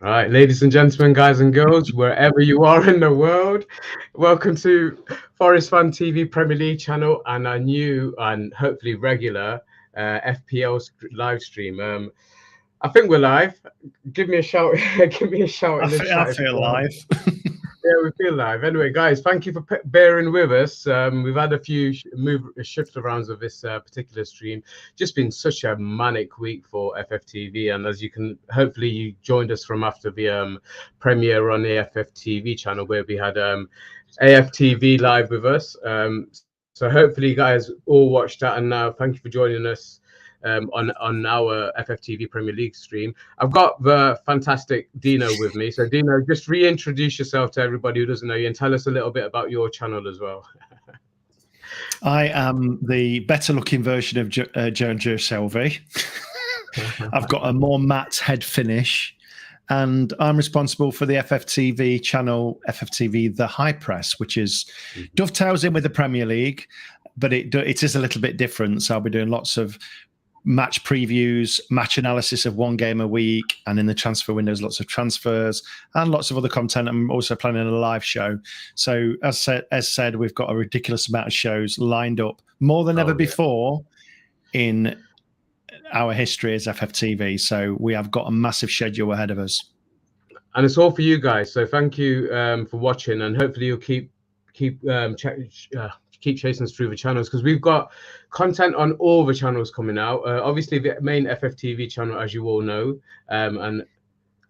All right, ladies and gentlemen, guys and girls, wherever you are in the world, welcome to Forest Fan TV Premier League channel and our new and hopefully regular FPL live stream. I think we're live. Give me a shout. Give me a shout in the chat. I feel live. Yeah, we feel live. Anyway, guys, thank you for bearing with us. We've had a few shift arounds of this particular stream. Just been such a manic week for FFTV, and as you can, hopefully you joined us from after the premiere on the FFTV channel where we had AFTV live with us. So hopefully you guys all watched that, and now thank you for joining us on our FFTV Premier League stream. I've got the fantastic Deano with me. So Deano, just reintroduce yourself to everybody who doesn't know you and tell us a little bit about your channel as well. I am the better looking version of Jojo Selvi. I've got a more matte head finish, and I'm responsible for the FFTV channel, FFTV The High Press, which is dovetails in with the Premier League, but it is a little bit different. So I'll be doing lots of match previews, match analysis of one game a week, and in the transfer windows, lots of transfers and lots of other content. I'm also planning a live show. So as said, we've got a ridiculous amount of shows lined up, more than ever before in our history as FFTV. So we have got a massive schedule ahead of us. And it's all for you guys. So thank you for watching, and hopefully you'll keep chasing us through the channels, because we've got content on all the channels coming out. Obviously the main FFTV channel, as you all know, and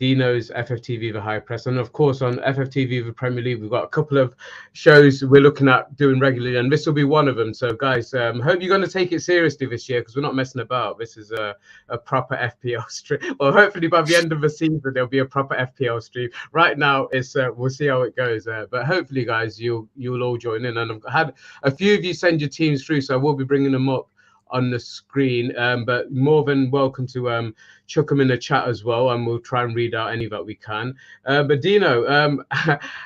Deano's FFTV The High Press, and of course on FFTV The Premier League we've got a couple of shows we're looking at doing regularly, and this will be one of them. So guys, hope you're going to take it seriously this year, because we're not messing about. This is a proper FPL stream. Well, hopefully by the end of the season there'll be a proper FPL stream. Right now it's we'll see how it goes, but hopefully guys you'll all join in, and I've had a few of you send your teams through, so I will be bringing them up on the screen, but more than welcome to chuck them in the chat as well, and we'll try and read out any that we can. But Deano,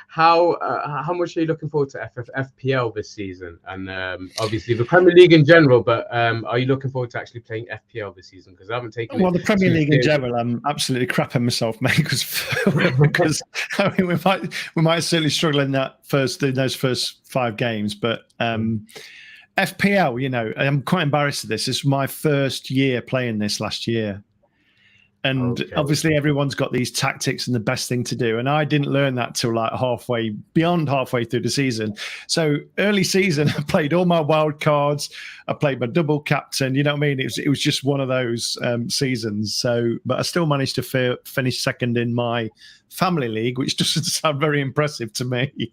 how much are you looking forward to FPL this season, and obviously the Premier League in general, but are you looking forward to actually playing FPL this season? Because I haven't taken the Premier League in general, I'm absolutely crapping myself, mate, because I mean, we might certainly struggle in those first 5 games, but FPL, you know, I'm quite embarrassed of this. This is my first year playing this last year. And obviously everyone's got these tactics and the best thing to do. And I didn't learn that till like beyond halfway through the season. So early season, I played all my wild cards. I played my double captain. You know what I mean? It was just one of those seasons. So, but I still managed to finish second in my family league, which doesn't sound very impressive to me.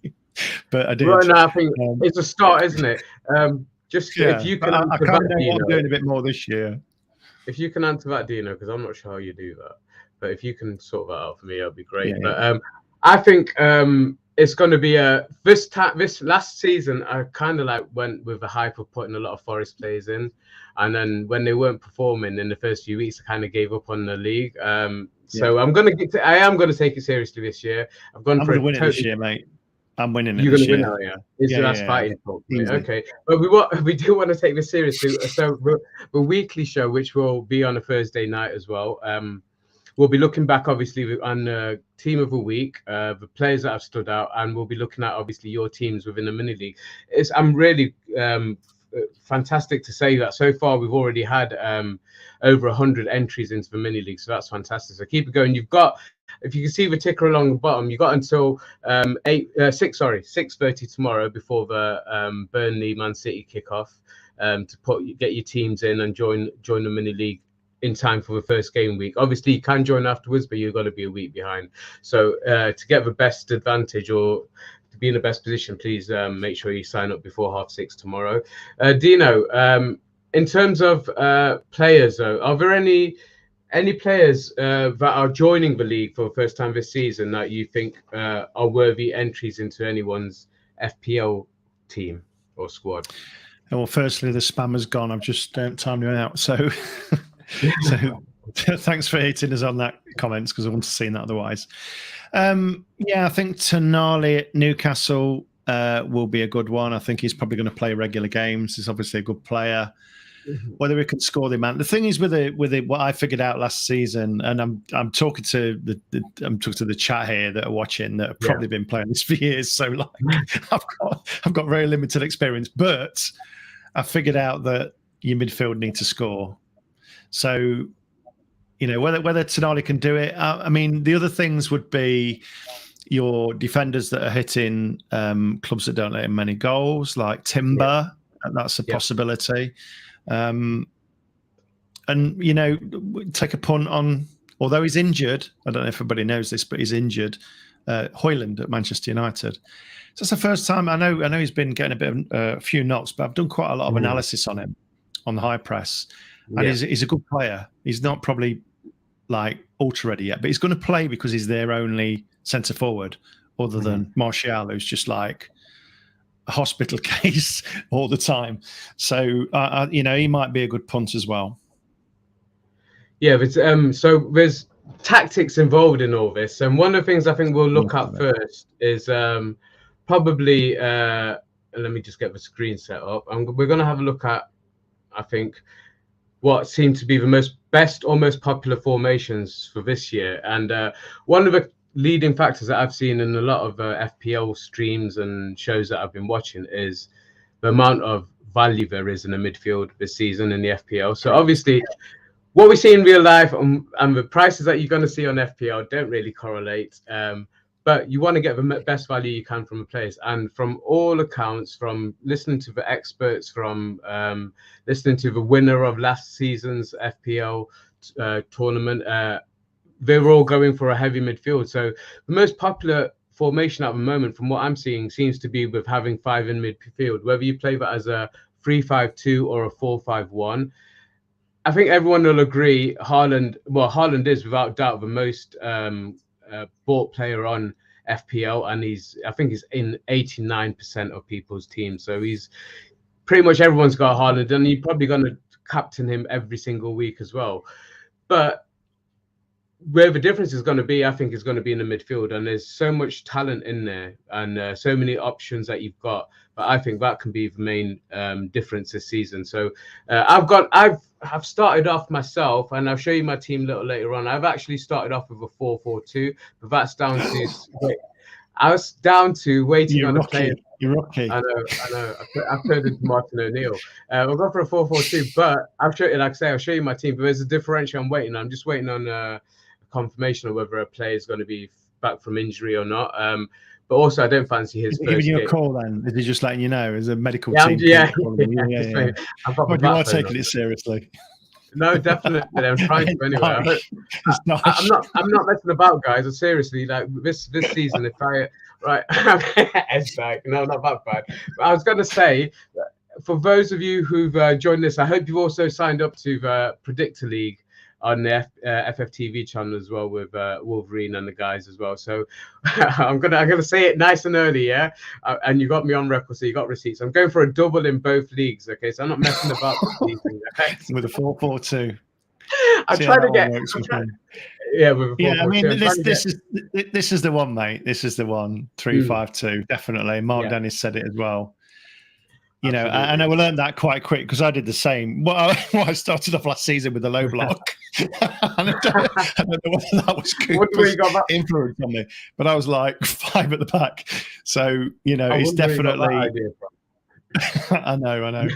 But I did. Right now, I think it's a start, isn't it? If you can, I kind of know what I'm doing a bit more this year. If you can answer that, Deano, because I'm not sure how you do that, but if you can sort that out for me, that'd be great. But I think it's going to be this last season. I kind of like went with the hype of putting a lot of Forest players in, and then when they weren't performing in the first few weeks, I kind of gave up on the league. So I am going to take it seriously this year. I'm going for win it this year, mate. I'm winning it. You're going to win now, yeah. That's fighting talk. Okay, but we do want to take this seriously. So the weekly show, which will be on a Thursday night as well, we'll be looking back obviously on the team of the week, the players that have stood out, and we'll be looking at obviously your teams within the mini league. I'm really fantastic to say that so far we've already had over 100 entries into the mini league, so that's fantastic. So keep it going. You've got, if you can see the ticker along the bottom, you got until 6:30 tomorrow before the Burnley Man City kickoff to get your teams in and join the mini league in time for the first game week. Obviously you can join afterwards, but you've got to be a week behind. So to get the best advantage or to be in the best position, please make sure you sign up before 6:30 tomorrow. Deano, in terms of players though, are there any players that are joining the league for the first time this season that you think are worthy entries into anyone's FPL team or squad? Well, firstly, the spammer's gone. I've just timed it out. So thanks for hitting us on that comments, because I wouldn't have seen that otherwise. I think Tonali at Newcastle will be a good one. I think he's probably going to play regular games. He's obviously a good player. whether he can score the amount. The thing is with it, what I figured out last season, and I'm talking to the chat here that are watching that have probably been playing this for years. So like I've got very limited experience, but I figured out that your midfield need to score. So, you know, whether Tonali can do it. I mean, the other things would be your defenders that are hitting clubs that don't let in many goals, like Timber. That's a possibility. And, you know, take a punt on, although he's injured, I don't know if everybody knows this, but he's injured, Højlund at Manchester United. So it's the first time, I know he's been getting a bit of a few knocks, but I've done quite a lot of analysis on him on the high press. And he's a good player. He's not probably like ultra ready yet, but he's going to play because he's their only centre forward other than Martial, who's just like a hospital case all the time. So, you know, he might be a good punt as well. Yeah, but so there's tactics involved in all this. And one of the things I think we'll look at first is probably, let me just get the screen set up. We're going to have a look at, I think, what seem to be the best or most popular formations for this year. And one of the leading factors that I've seen in a lot of FPL streams and shows that I've been watching is the amount of value there is in the midfield this season in the FPL. So obviously what we see in real life and the prices that you're going to see on FPL don't really correlate. But you want to get the best value you can from the players. And from all accounts, from listening to the experts, from listening to the winner of last season's FPL tournament, they were all going for a heavy midfield. So the most popular formation at the moment, from what I'm seeing, seems to be with having 5 in midfield, whether you play that as a 3-5-2 or a 4-5-1. I think everyone will agree Haaland is without doubt the most bought player on FPL, and I think he's in 89% of people's teams. So he's pretty much everyone's got Haaland, and you're probably going to captain him every single week as well. But where the difference is going to be, I think, is going to be in the midfield, and there's so much talent in there and so many options that you've got. But I think that can be the main difference this season. So I've started off myself, and I'll show you my team a little later on. I've actually started off with a 4-4-2, but that's down to I was down to waiting on a player. You're okay. I know. I've turned into Martin O'Neill. I'll go for a 4-4-2, but I'll show you my team. But there's a differential I'm waiting on. I'm just waiting on confirmation of whether a player is going to be back from injury or not. But also, I don't fancy his. Is he giving you a call then? Is he just letting you know? Is a medical team? Yeah. You are taking it seriously. No, definitely. I'm trying to anyway. I'm not messing about, guys. Seriously, like this season, if I it's like no, not that bad. But I was going to say, for those of you who've joined this, I hope you've also signed up to the Predictor League on the FFTV channel as well with Wolverine and the guys as well. So I'm gonna say it nice and early, yeah. And you got me on record, so you got receipts. I'm going for a double in both leagues, okay? So I'm not messing about with a 4-4-2. I'm trying to get. With a 4-4-2. I mean, this is the one, mate. This is the one. 3-5-2, definitely. Mark Dennis said it as well. You know, and I learned that quite quick because I did the same. Well, I started off last season with a low block. I don't know whether that was good influence on me, but I was like 5 at the back. So, you know, it's definitely. I know.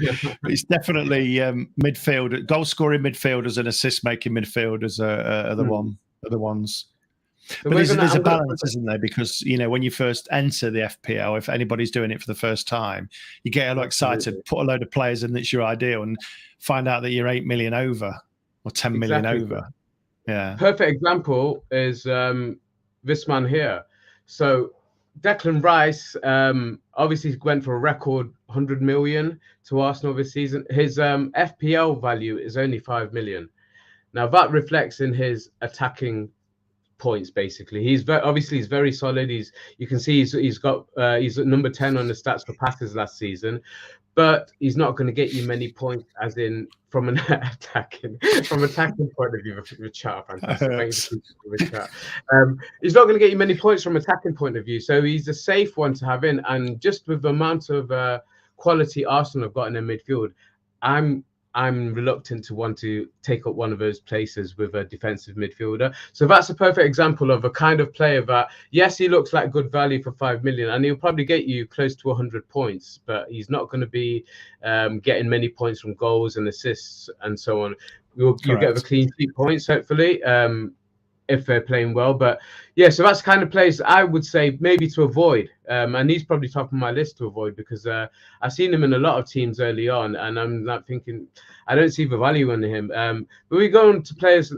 It's definitely midfield, goal scoring midfielders and assist making midfielders are the ones. So but there's a balance, isn't there? Because, you know, when you first enter the FPL, if anybody's doing it for the first time, you get a lot excited, put a load of players in that's your ideal and find out that you're 8 million over or 10 million over. Yeah. Perfect example is this man here. So Declan Rice obviously went for a record 100 million to Arsenal this season. His FPL value is only 5 million. Now that reflects in his attacking points. Basically, he's very solid. You can see he's at number 10 on the stats for passes last season, but he's not going to get you many points as in from an attacking point of view. The chat, fantastic. He's not going to get you many points from attacking point of view, so he's a safe one to have in. And just with the amount of quality Arsenal have got in their midfield, I'm I'm reluctant to want to take up one of those places with a defensive midfielder. So that's a perfect example of a kind of player that, yes, he looks like good value for 5 million, and he'll probably get you close to 100 points, but he's not going to be getting many points from goals and assists and so on. You'll get the clean sheet points, hopefully, if they're playing well. But yeah, so that's the kind of players I would say maybe to avoid. And he's probably top of my list to avoid, because I've seen him in a lot of teams early on, and I'm not thinking, I don't see the value in him. But we go on to players,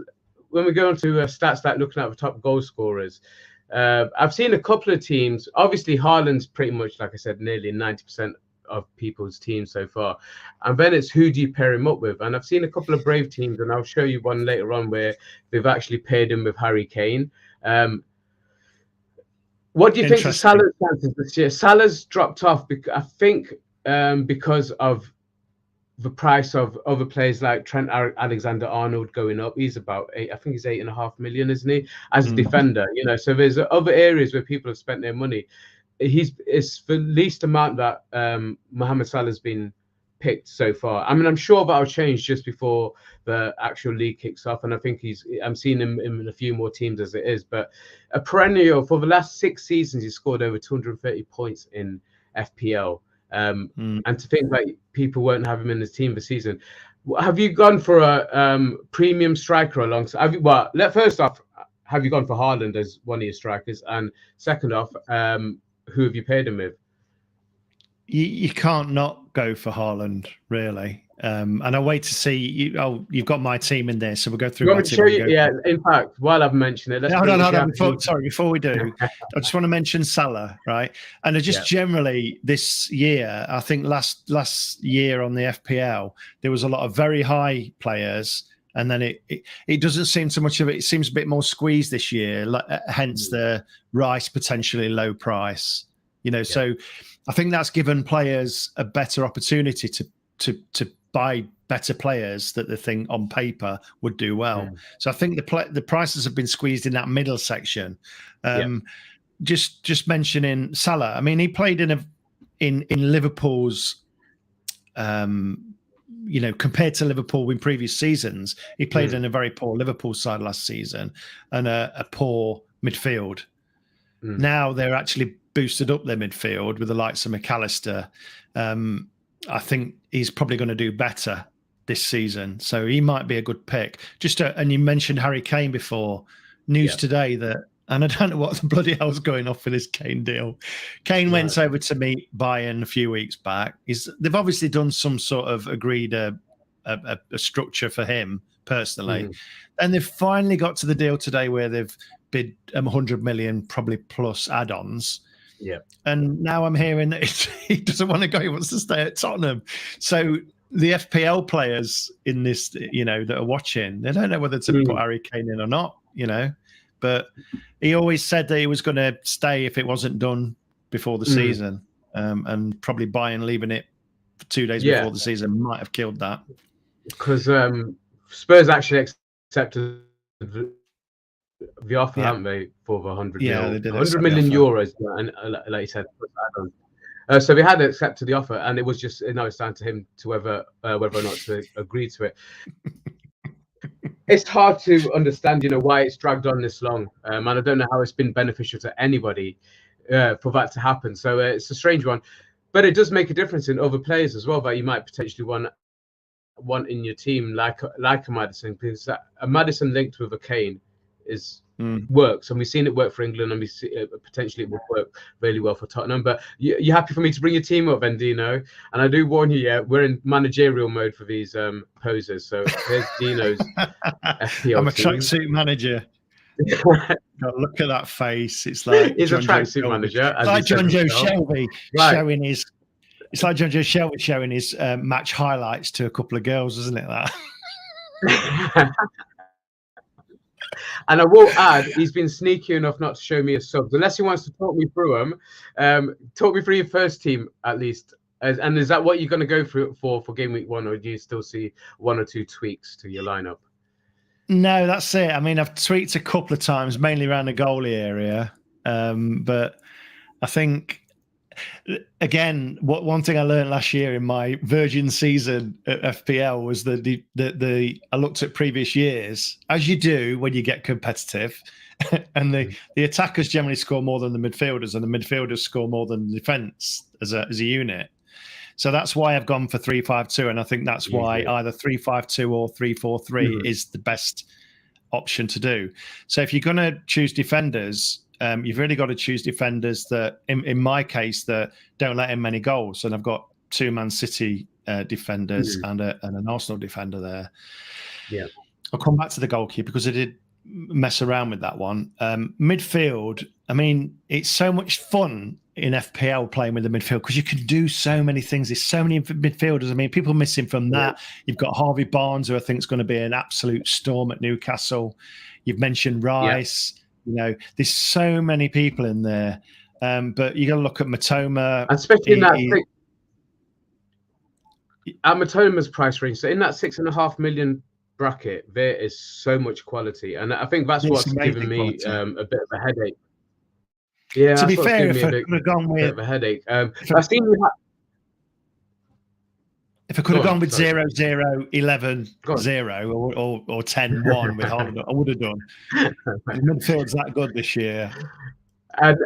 when we go on to stats like looking at the top goal scorers, I've seen a couple of teams. Obviously, Haaland's pretty much, like I said, nearly 90% of people's teams so far, and then it's who do you pair him up with. And I've seen a couple of brave teams, and I'll show you one later on where they've actually paired him with Harry Kane. What do you think of Salah's chances this year? Salah's dropped off, I think, because of the price of other players like Trent Alexander-Arnold going up. He's about I think he's 8.5 million, isn't he, as a defender? You know, so there's other areas where people have spent their money. It's the least amount that Mohamed Salah's been picked so far. I mean, I'm sure that'll change just before the actual league kicks off, and I think I'm seeing him in a few more teams as it is. But a perennial for the last 6 seasons, he's scored over 230 points in FPL. And to think that people won't have him in the team this season. Have you gone for a premium striker alongside? First off, have you gone for Haaland as one of your strikers? And second off, who have you paired him with? You can't not go for Haaland, really. And I wait to see you. You've got my team in there, so we'll go through. My team. Yeah. In fact, while I've mentioned it, before we do, I just want to mention Salah, right? And generally this year, I think last year on the FPL, there was a lot of very high players, and then it doesn't seem so much of it. It seems a bit more squeezed this year, hence the Rice potentially low price. You know, so I think that's given players a better opportunity to buy better players that they think on paper would do well. So I think the prices have been squeezed in that middle section. Just mentioning Salah. I mean, he played in Liverpool's. You know, compared to Liverpool in previous seasons, he played in a very poor Liverpool side last season and a poor midfield. Now they're actually boosted up their midfield with the likes of McAllister. I think he's probably going to do better this season, so he might be a good pick. And you mentioned Harry Kane before. News today that, and I don't know what the bloody hell's going off with this Kane deal. Kane went over to meet Bayern a few weeks back. They've obviously done some sort of agreed a structure for him personally. And they've finally got to the deal today where they've bid 100 million, probably plus add-ons. And now I'm hearing that he doesn't want to go. He wants to stay at Tottenham. So the FPL players in this, you know, that are watching, they don't know whether to put Harry Kane in or not, you know. But he always said that he was going to stay if it wasn't done before the season. And probably Bayern leaving it for 2 days before the season might have killed that. Because Spurs actually accepted the offer, haven't they, for the 100 million? They did 100 million euros, and like you said, so they had accepted the offer, and it was just it's down to him to whether or not to agree to it. It's hard to understand, you know, why it's dragged on this long, and I don't know how it's been beneficial to anybody for that to happen. So it's a strange one, but it does make a difference in other players as well that you might potentially want in your team, like a Maddison, because a Maddison linked with a Kane works, and we've seen it work for England, and we see potentially it will work really well for Tottenham. But you're happy for me to bring your team up, Deano? And I do warn you, we're in managerial mode for these poses. So here's Deano's FPL I'm a tracksuit manager. God, look at that face. It's like he's a tracksuit manager. It's like John Joe Shelby showing his. It's like John Joe Shelby showing his match highlights to a couple of girls, isn't it? That. And I will add, he's been sneaky enough not to show me his subs, unless he wants to talk me through them. Talk me through your first team, at least. And is that what you're going to go for game week 1, or do you still see 1 or 2 tweaks to your lineup? No, that's it. I mean, I've tweaked a couple of times, mainly around the goalie area. But I think again, one thing I learned last year in my virgin season at FPL was that I looked at previous years, as you do when you get competitive, and the attackers generally score more than the midfielders, and the midfielders score more than the defence as a unit. So that's why I've gone for 3-5-2, and I think that's why either 3-5-2 or 3-4-3 is the best option to do. So if you're going to choose defenders, you've really got to choose defenders that, in my case, that don't let in many goals. And I've got 2 Man City defenders and an Arsenal defender there. Yeah, I'll come back to the goalkeeper because I did mess around with that one. Midfield, I mean, it's so much fun in FPL playing with the midfield because you can do so many things. There's so many midfielders. I mean, people missing from that. You've got Harvey Barnes, who I think is going to be an absolute storm at Newcastle. You've mentioned Rice. You know, there's so many people in there. But you got to look at Matoma. Especially in that at Matoma's price range. So in that 6.5 million bracket, there is so much quality. And I think that's what's given me a bit of a headache. Yeah, to be fair, if I could have gone with a headache, if I could have gone with 0-0-11-0 or 10-1 with Holland, I would have done. The midfield's that good this year. And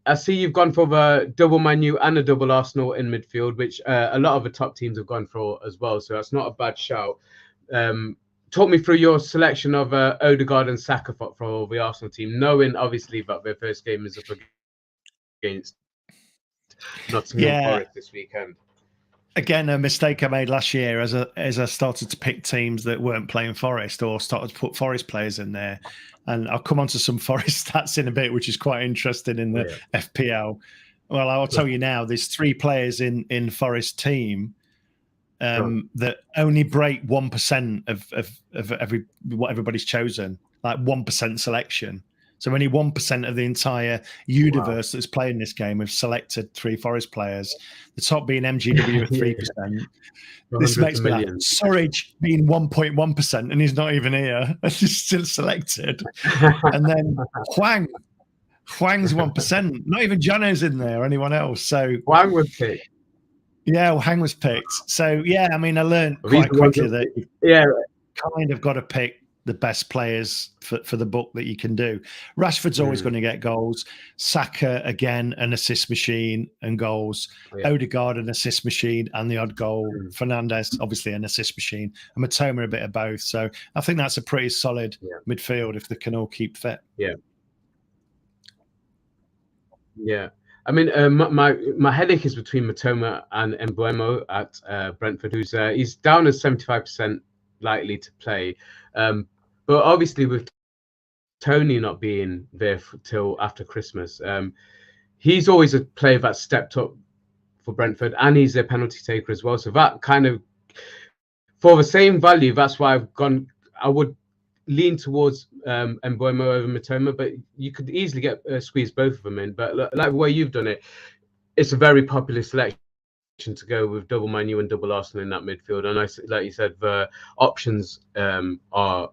I see you've gone for the double Man U and a double Arsenal in midfield, which a lot of the top teams have gone for as well. So that's not a bad shout. Talk me through your selection of Odegaard and Saka for the Arsenal team, knowing obviously that their first game is up against Nottingham Forest this weekend. Again, a mistake I made last year as I started to pick teams that weren't playing Forest or started to put Forest players in there. And I'll come on to some Forest stats in a bit, which is quite interesting in the FPL. Well, I'll tell you now, there's 3 players in Forest team that only break 1% of what everybody's chosen, like 1% selection. So only 1% of the entire universe that's playing this game have selected 3 Forest players. The top being MGW at 3%. This makes me laugh. Surridge being 1.1%, and he's not even here. He's still selected. And then Hwang's 1%. Not even Jono's in there or anyone else. So Hwang was picked. Yeah, Hwang was picked. So yeah, I mean, I learned quite quickly that you kind of got to pick the best players for the book that you can do. Rashford's always going to get goals. Saka, again, an assist machine and goals. Odegaard, an assist machine and the odd goal. Fernandes, obviously an assist machine. And Matoma, a bit of both. So I think that's a pretty solid midfield if they can all keep fit. Yeah. I mean, my headache is between Matoma and Mbeumo at Brentford, who's he's down as 75% likely to play. But obviously with Tony not being there till after Christmas, he's always a player that stepped up for Brentford, and he's a penalty taker as well. So that kind of, for the same value, that's why I would lean towards Mbeumo over Matoma, but you could easily get squeeze both of them in. But like the way you've done it, it's a very popular selection to go with double Man U and double Arsenal in that midfield. And like you said, the options are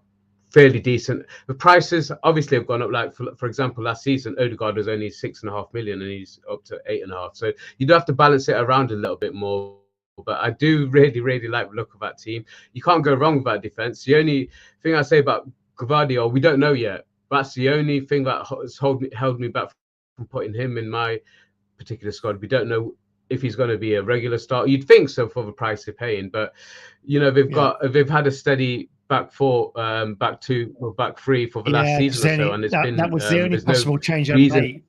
fairly decent. The prices obviously have gone up. Like for example, last season Odegaard was only 6.5 million, and he's up to 8.5. So you do have to balance it around a little bit more. But I do really like the look of that team. You can't go wrong with that defense. The only thing I say about Gvardiol, we don't know yet. That's the only thing that has held me back from putting him in my particular squad. We don't know if he's going to be a regular start. You'd think so for the price they're paying, but you know they've had a steady back 4, back 2, or back 3 for the last season or so, and that was the only possible change I made.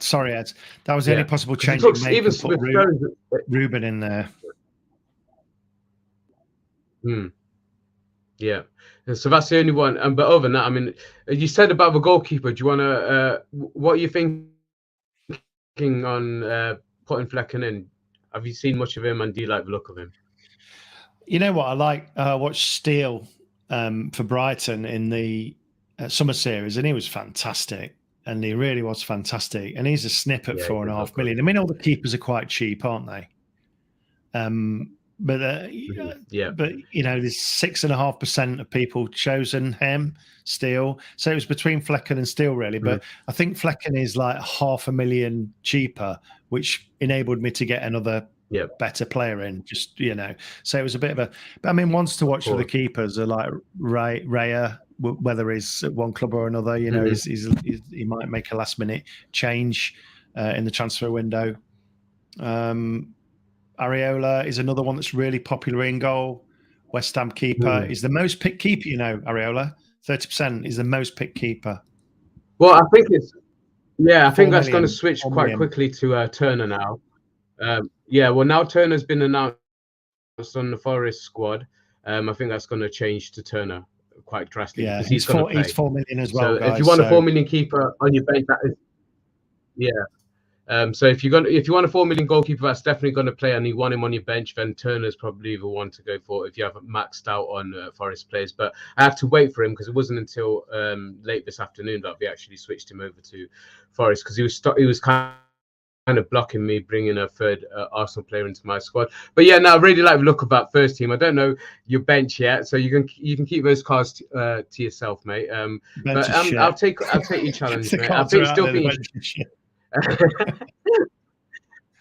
Sorry, Ed. That was the only possible change I made. Even put Ruben in there. Yeah, so that's the only one. But other than that, I mean, you said about the goalkeeper. Do you want to? What are you thinking on putting Flecken in? Have you seen much of him, and do you like the look of him? You know what I like? I watched Steele for Brighton in the summer series, and he was fantastic. And he really was fantastic. And he's a snip at 4.5 million. I mean, all the keepers are quite cheap, aren't they? But Yeah. but there's 6.5% of people chosen him still. So it was between Flecken and Steele really. But I think Flecken is like 500,000 cheaper, which enabled me to get another better player in. Just so it was a bit of a. But I mean, ones to watch for the keepers are like Raya. Whether he's at one club or another, he might make a last minute change in the transfer window. Areola is another one that's really popular in goal. West Ham keeper is the most picked keeper, Areola. 30% is the most picked keeper. Well, I think I think that's going to switch quite quickly to Turner now. Well, now Turner's been announced on the Forest squad. I think that's going to change to Turner quite drastically because he's 4 million as well. So guys, if you want a 4 million keeper on your bench, that is so if you want a 4 million goalkeeper that's definitely going to play and you want him on your bench, then Turner's probably the one to go for if you haven't maxed out on Forest players. But I have to wait for him because it wasn't until late this afternoon that we actually switched him over to Forest because he was kind of blocking me bringing a third Arsenal player into my squad. But yeah, no, I really like the look of that first team. I don't know your bench yet, so you can keep those cards to yourself, mate. But I'll take your challenge, mate. I still think.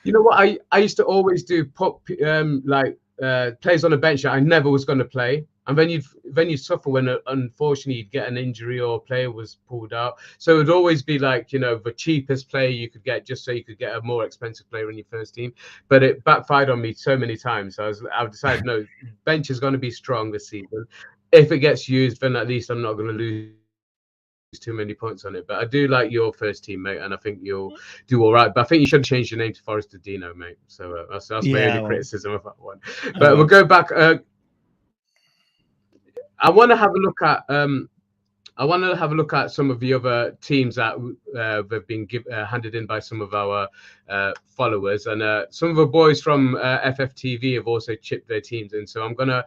You know what? I used to always do put players on the bench that I never was going to play, and then you'd suffer when unfortunately you'd get an injury or a player was pulled out. So it'd always be like the cheapest player you could get just so you could get a more expensive player in your first team. But it backfired on me so many times. So I've decided no, bench is going to be strong this season. If it gets used, then at least I'm not going to lose too many points on it. But I do like your first team, mate, and I think you'll do all right. But I think you should change your name to Forest to Deano, mate. So that's my only criticism of that one. But we'll go back. I want to have a look at some of the other teams that have been handed in by some of our followers, and some of the boys from FFTV have also chipped their teams in. So I'm gonna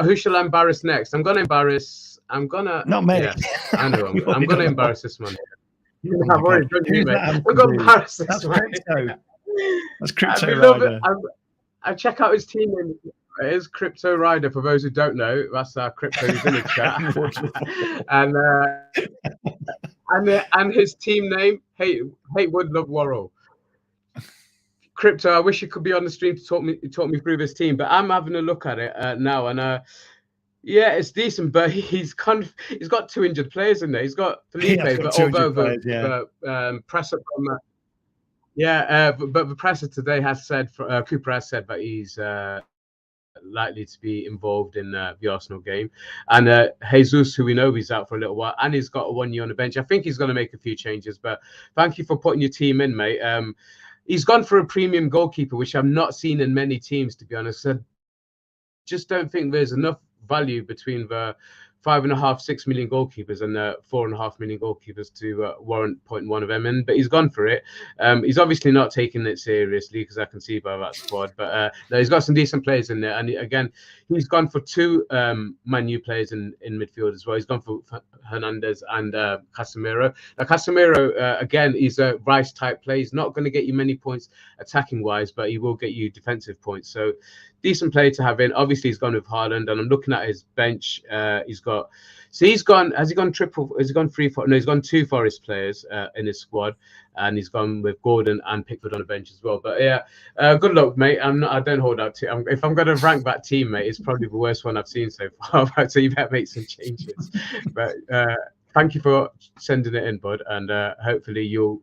who shall I embarrass next? Not me. Yeah, I know. I'm gonna embarrass this one. I've already done you, mate. I'm gonna embarrass this one. That's Crypto. I check out his team name. It is Crypto Rider. For those who don't know, that's our Crypto who's in the chat. and his team name, Hate Wood Love Worrell. Crypto, I wish you could be on the stream to talk me through this team, but I'm having a look at it now, and it's decent, but he's got 2 injured players in there. He's got Felipe, but although the presser from but the presser today has said, Cooper has said that he's likely to be involved in the Arsenal game, and Jesus, who we know he's out for a little while, and he's got a 1 year on the bench. I think he's going to make a few changes, but thank you for putting your team in, mate. He's gone for a premium goalkeeper, which I've not seen in many teams, to be honest. I just don't think there's enough value between the 5.5, 6 million goalkeepers and 4.5 million goalkeepers to warrant 0.1 of them in. But he's gone for it. He's obviously not taking it seriously, because I can see by that squad. But no, he's got some decent players in there. And again, he's gone for 2 Man U players in midfield as well. He's gone for Hernandez and Casemiro. Now, Casemiro, again, he's a Rice type play. He's not going to get you many points attacking wise, but he will get you defensive points. So decent player to have in. Obviously, he's gone with Haaland, and I'm looking at his bench. Has he gone 3 no, he's gone 2 Forest players in his squad, and he's gone with Gordon and Pickford on the bench as well. But yeah, good luck, mate. I don't hold out to. If I'm going to rank that team, mate, it's probably the worst one I've seen so far. So you better make some changes. But thank you for sending it in, bud, and hopefully you'll.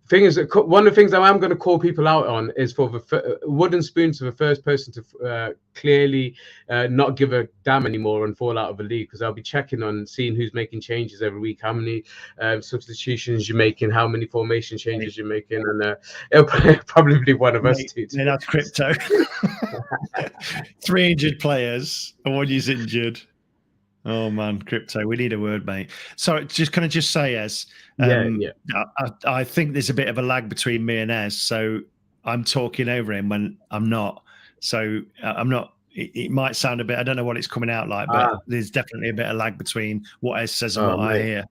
Thing is, one of the things that I'm going to call people out on is for the wooden spoon to the first person to clearly not give a damn anymore and fall out of the league, because I'll be checking on seeing who's making changes every week, how many substitutions you're making, how many formation changes you're making, and it'll probably be one of us two. That's Crypto. 3 injured players and 1 is injured. Oh man, Crypto, we need a word, mate. So can I just say, Ez, I think there's a bit of a lag between me and Ez, so I'm talking over him when I'm not. So I'm not. It might sound a bit. I don't know what it's coming out like, but there's definitely a bit of lag between what Ez says and what I hear.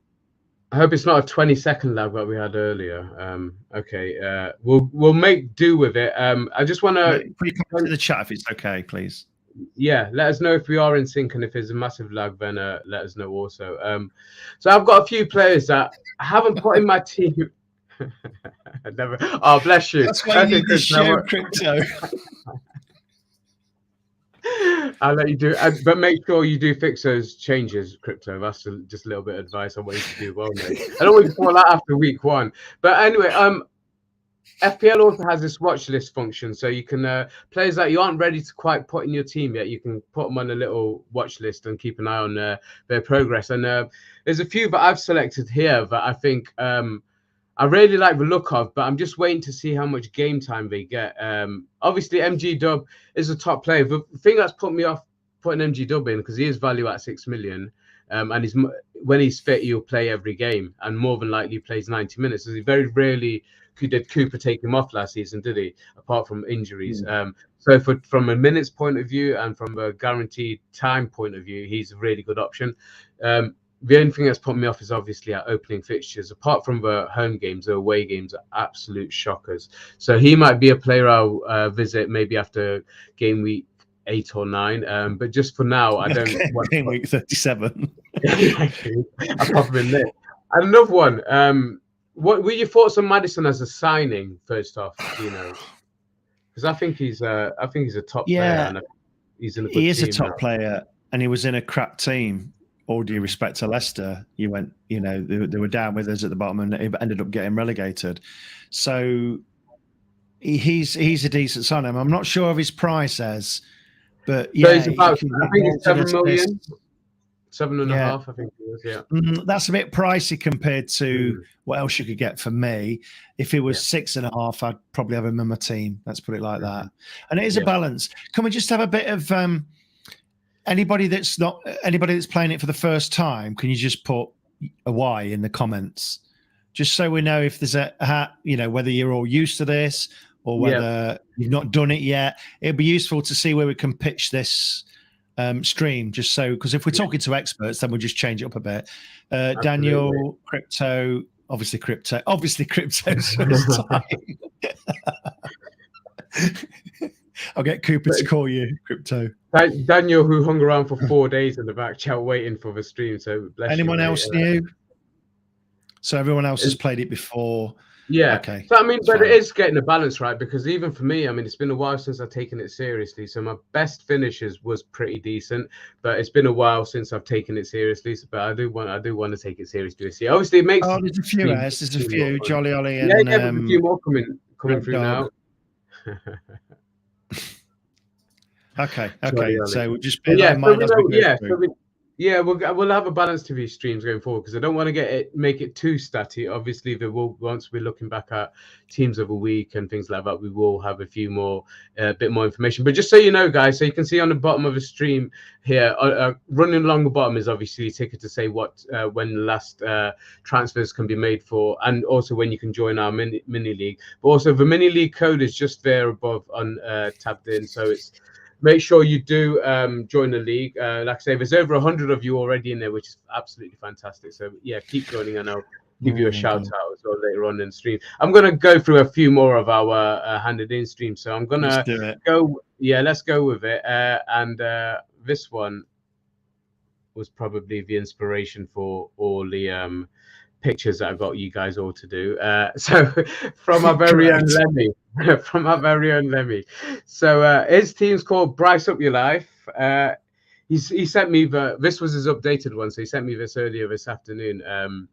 I hope it's not a 20-second lag like we had earlier. Okay, we'll make do with it. I just want to put your comments in the chat if it's okay, please. Yeah, let us know if we are in sync, and if there's a massive lag, then let us know also. So I've got a few players that I haven't put in my team. Never. Oh, bless you. That's why you need this show, Crypto. I'll let you do, but make sure you do fix those changes, Crypto. That's just a little bit of advice on what you should do well, mate. I don't want you to fall out after week 1. But anyway, FPL also has this watch list function, so you can players that you aren't ready to quite put in your team yet, you can put them on a little watch list and keep an eye on their progress. And there's a few that I've selected here that I think I really like the look of, but I'm just waiting to see how much game time they get. Obviously, MG Dub is a top player. The thing that's put me off putting MG Dub in, because he is value at 6 million, and when he's fit, he'll play every game, and more than likely plays 90 minutes. So he very rarely did Cooper take him off last season, did he? Apart from injuries. So from a minutes point of view and from a guaranteed time point of view, he's a really good option. The only thing that's put me off is obviously our opening fixtures. Apart from the home games, the away games are absolute shockers. So he might be a player I'll visit maybe after game week 8 or 9. But just for now, I don't want game week 37. I pop him in there. And another one. What were your thoughts on Maddison as a signing? First off, because I think he's a top player. And he's in a good he is team a top now. player, and he was in a crap team. All due respect to Leicester, they were down with us at the bottom and ended up getting relegated. So he's a decent signing. I'm not sure of his price as, but yeah, so he's about, I think it's 7 million, 7.5. I think it was. Yeah, that's a bit pricey compared to what else you could get for me. If it was 6.5, I'd probably have him in my team. Let's put it like that. And it is a balance. Can we just have a bit of anybody that's playing it for the first time? Can you just put a Y in the comments, just so we know if there's whether you're all used to this or whether you've not done it yet. It'd be useful to see where we can pitch this stream, just so, because if we're talking to experts, then we'll just change it up a bit. Daniel, Crypto, obviously Crypto's first time. I'll get Cooper to call you, Crypto. Daniel, who hung around for 4 days in the back chat waiting for the stream. So bless anyone you, else new? So everyone else has played it before. Yeah. Okay. So I mean, but it is getting a balance right, because even for me, I mean, it's been a while since I've taken it seriously. So my best finishes was pretty decent, but it's been a while since I've taken it seriously. But I do want to take it seriously this year. Obviously, it makes. Oh, there's a few. There's a few. Jolly Ollie and there's a few more coming through now. Okay. So we'll just bear that in mind as we go through. We'll have a balance to these streams going forward, because I don't want to make it too statty. Obviously, once we're looking back at teams of a week and things like that, we will have a few more, bit more information. But just so you know, guys, so you can see on the bottom of the stream here, running along the bottom is obviously a ticker to say when the last transfers can be made for, and also when you can join our mini league. But also the mini league code is just there above on tabbed in, so it's. Make sure you do join the league. Like I say, there's over 100 of you already in there, which is absolutely fantastic. So yeah, keep joining, and I'll give you a shout out as well later on in the stream. I'm going to go through a few more of our handed in streams. So I'm going to go. Yeah, let's go with it. And this one was probably the inspiration for all the pictures that I got you guys all to do. So from our very own Lemmy. So his team's called Bryce Up Your Life. He sent me this was his updated one, so he sent me this earlier this afternoon.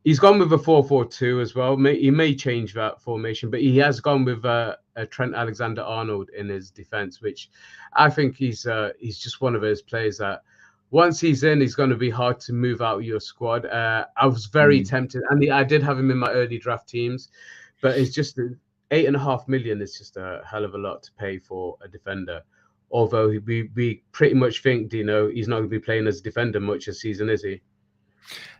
He's gone with a 4-4-2 as well. He may change that formation, but he has gone with a Trent Alexander-Arnold in his defense, which I think he's just one of those players that once he's in, he's going to be hard to move out of your squad. I was very tempted, and I did have him in my early draft teams, but it's just 8.5 million is just a hell of a lot to pay for a defender. Although we pretty much think, Deano, he's not going to be playing as a defender much this season, is he?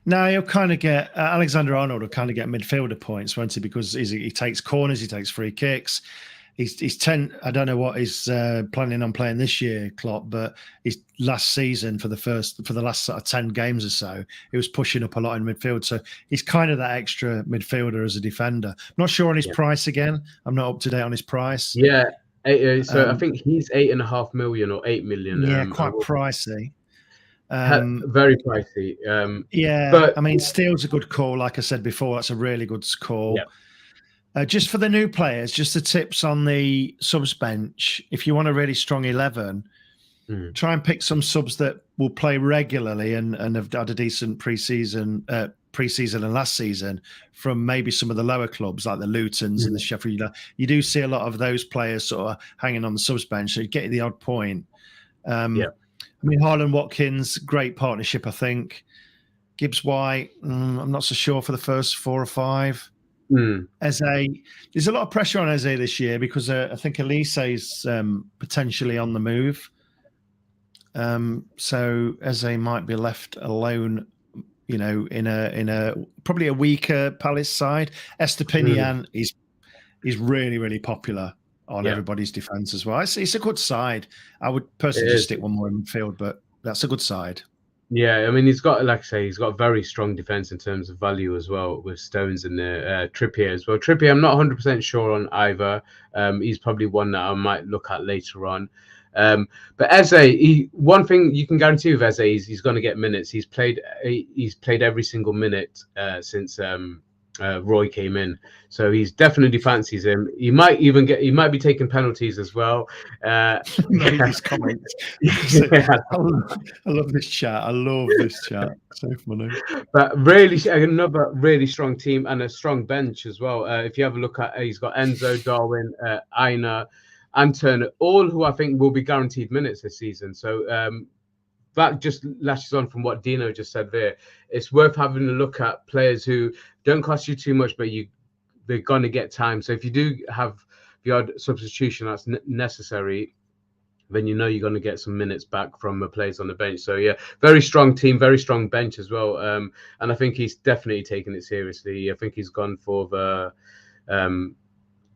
No, he'll kind of get Alexander-Arnold will kind of get midfielder points, won't he? Because he takes corners, he takes free kicks. He's 10. I don't know what he's planning on playing this year, Klopp, but his last season for the last sort of 10 games or so, he was pushing up a lot in midfield. So he's kind of that extra midfielder as a defender. I'm not sure on his price again. I'm not up to date on his price. Yeah. So I think he's 8.5 million or 8 million. Yeah, quite pricey. Very pricey. Yeah, but I mean, Steele's a good call. Like I said before, that's a really good call. Yeah. Just for the new players, just the tips on the subs bench. If you want a really strong 11, try and pick some subs that will play regularly and have had a decent pre-season and last season from maybe some of the lower clubs like the Lutons and the Sheffield. You do see a lot of those players sort of hanging on the subs bench, so you get the odd point. I mean, Haaland Watkins, great partnership, I think. Gibbs White, I'm not so sure for the first 4 or 5. Eze, there's a lot of pressure on Eze this year because I think Elise is potentially on the move. So Eze might be left alone, you know, in a probably a weaker Palace side. Estepinian is really, really popular on everybody's defence as well. It's a good side. I would personally just stick one more in midfield, but that's a good side. Yeah, I mean, he's got, like I say, he's got a very strong defence in terms of value as well, with Stones in there, Trippier as well. Trippier, I'm not 100% sure on either. He's probably one that I might look at later on. But Eze, one thing you can guarantee with Eze is he's going to get minutes. He's played every single minute since Roy came in, so he's definitely fancies him. He might be taking penalties as well. These comments. I love this chat. I love this chat. So funny. But really, another really strong team and a strong bench as well. If you have a look at, he's got Enzo, Darwin, Aina, and Turner, all who I think will be guaranteed minutes this season. So that just lashes on from what Deano just said there. It's worth having a look at players who don't cost you too much, but they're going to get time. So if you do have the odd substitution that's necessary, then you know you're going to get some minutes back from the players on the bench. So yeah, very strong team, very strong bench as well. And I think he's definitely taken it seriously. I think he's gone for the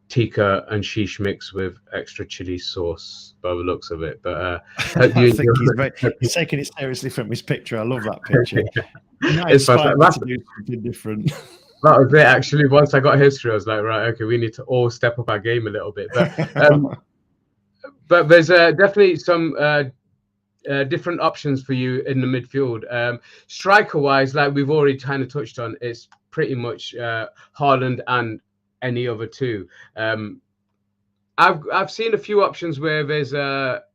tikka and shish mix with extra chili sauce by the looks of it. But I think he's taking it seriously from his picture. I love that picture. It's to do something different. That was it, actually. Once I got history, I was like, right, okay, we need to all step up our game a little bit. But there's definitely some different options for you in the midfield. Striker-wise, like we've already kind of touched on, it's pretty much Haaland and any other two. I've seen a few options where there's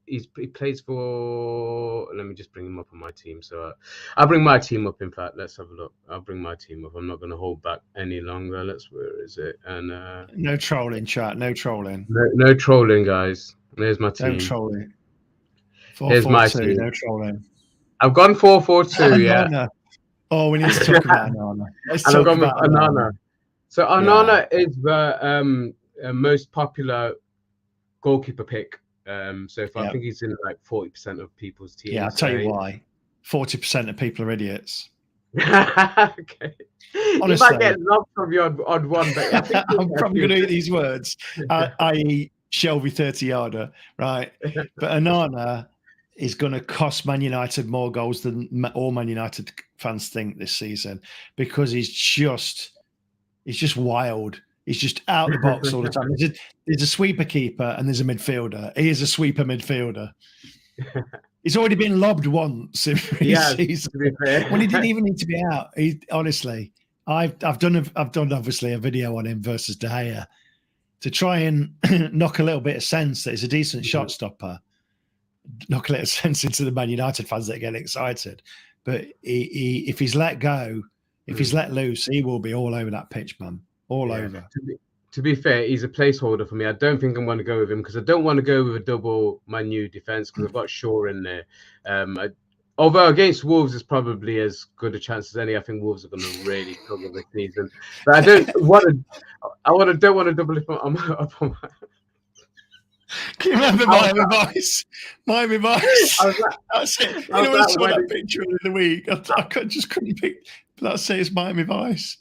he plays for. Let me just bring him up on my team. So I'll bring my team up. In fact, let's have a look. I'll bring my team up. I'm not going to hold back any longer. Where is it? And no trolling, chat. No trolling. No trolling, guys. There's my team. No trolling. 4-4-2. Here's my team. No trolling. I've gone 4-4-2. Yeah. Oh, we need to talk about Anana. I've gone with Anana. So Anana is the most popular goalkeeper pick. So I think he's in like 40% of people's teams. Yeah, I'll tell you why. 40% of people are idiots. Okay. Honestly, you might get lots of your odd one, but I'm probably going to eat these words, i.e. Shelby 30-yarder, right? But Anana is going to cost Man United more goals than all Man United fans think this season, because he's just wild. He's just out the box all the time. There's a sweeper keeper and there's a midfielder. He is a sweeper midfielder. He's already been lobbed once in season when he didn't even need to be out. Honestly, I've done obviously a video on him versus De Gea to try and knock a little bit of sense that he's a decent shot stopper. Knock a little sense into the Man United fans that get excited. But if he's let go, if he's let loose, he will be all over that pitch, man. All over. To be fair, he's a placeholder for me. I don't think I'm going to go with him because I don't want to go with a double Man U defense because I've got Shaw in there. Although against Wolves is probably as good a chance as any. I think Wolves are going to really struggle this season. But I don't want to double it up on my. Can you remember Miami Vice? Miami Vice. That's it. You know, when I saw that picture in the week, I just couldn't pick. That's it. It's Miami Vice.